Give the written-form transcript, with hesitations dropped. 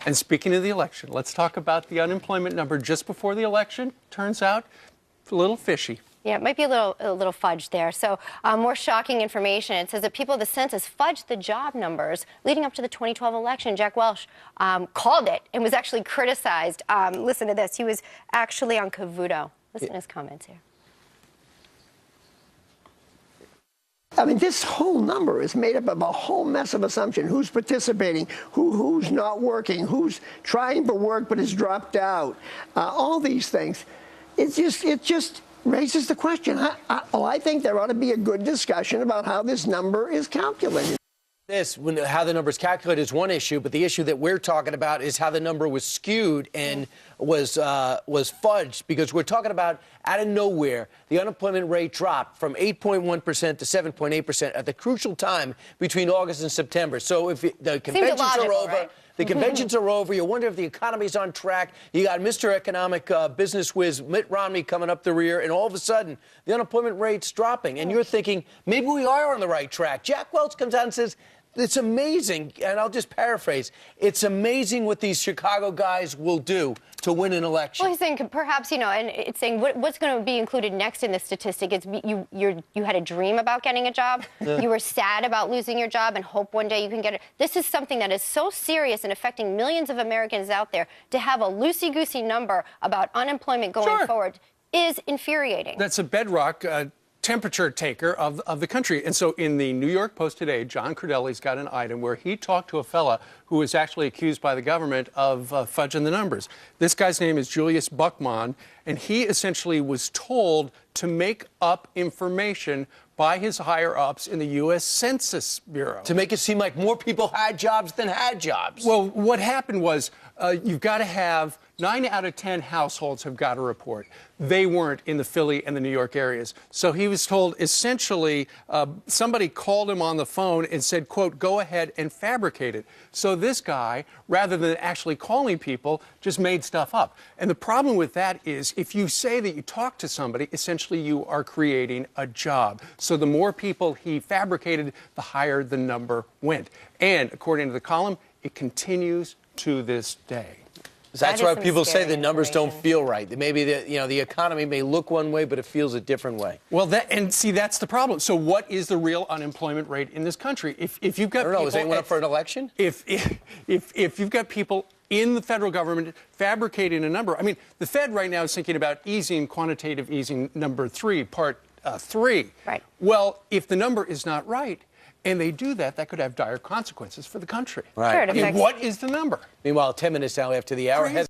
And speaking of the election, let's talk about the unemployment number just before the election. Turns out a little fishy. Yeah, it might be a little fudged there. So more shocking information. It says that people of the census fudged the job numbers leading up to the 2012 election. Jack Welch called it and was actually criticized. Listen to this. He was actually on Cavuto. Listen to his comments here. I mean, this whole number is made up of a whole mess of assumption. Who's participating, who's not working, who's trying for work but has dropped out, all these things. It just raises the question. I think there ought to be a good discussion about how this number is calculated. How the number is calculated is one issue, but the issue that we're talking about is how the number was skewed and was fudged, because we're talking about out of nowhere, the unemployment rate dropped from 8.1% to 7.8% at the crucial time between August and September. So if the conventions are over, right? The conventions are over. You wonder if the economy's on track. You got Mr. Economic Business Whiz Mitt Romney coming up the rear, and all of a sudden, the unemployment rate's dropping. And you're thinking, maybe we are on the right track. Jack Welch comes out and says, it's amazing, and I'll just paraphrase, it's amazing what these Chicago guys will do to win an election. Well, he's saying perhaps, and it's saying what's going to be included next in this statistic is you had a dream about getting a job, you were sad about losing your job and hope one day you can get it. This is something that is so serious and affecting millions of Americans out there. To have a loosey-goosey number about unemployment going forward is infuriating. That's a bedrock temperature taker of the country. And so in the New York Post today, John Crudele's got an item where he talked to a fella who was actually accused by the government of fudging the numbers. This guy's name is Julius Buckman, and he essentially was told to make up information by his higher-ups in the U.S. Census Bureau. To make it seem like more people had jobs than had jobs. Well, what happened was you've got to have 9 out of 10 households have got a report. They weren't in the Philly and the New York areas. So he was told, essentially, somebody called him on the phone and said, quote, go ahead and fabricate it. So this guy, rather than actually calling people, just made stuff up. And the problem with that is if you say that you talk to somebody, essentially you are creating a job. So the more people he fabricated, the higher the number went. And according to the column, it continues to this day. That's why people say the numbers don't feel right. Maybe the economy may look one way, but it feels a different way. Well, that's the problem. So what is the real unemployment rate in this country? If you've got I don't know, is anyone up for an election? If you've got people in the federal government fabricating a number, I mean, the Fed right now is thinking about easing, quantitative easing number 3, part 3. Right. Well, if the number is not right, and they do that, that could have dire consequences for the country. Right. Sure, what is the number? Meanwhile, 10 minutes now after the hour.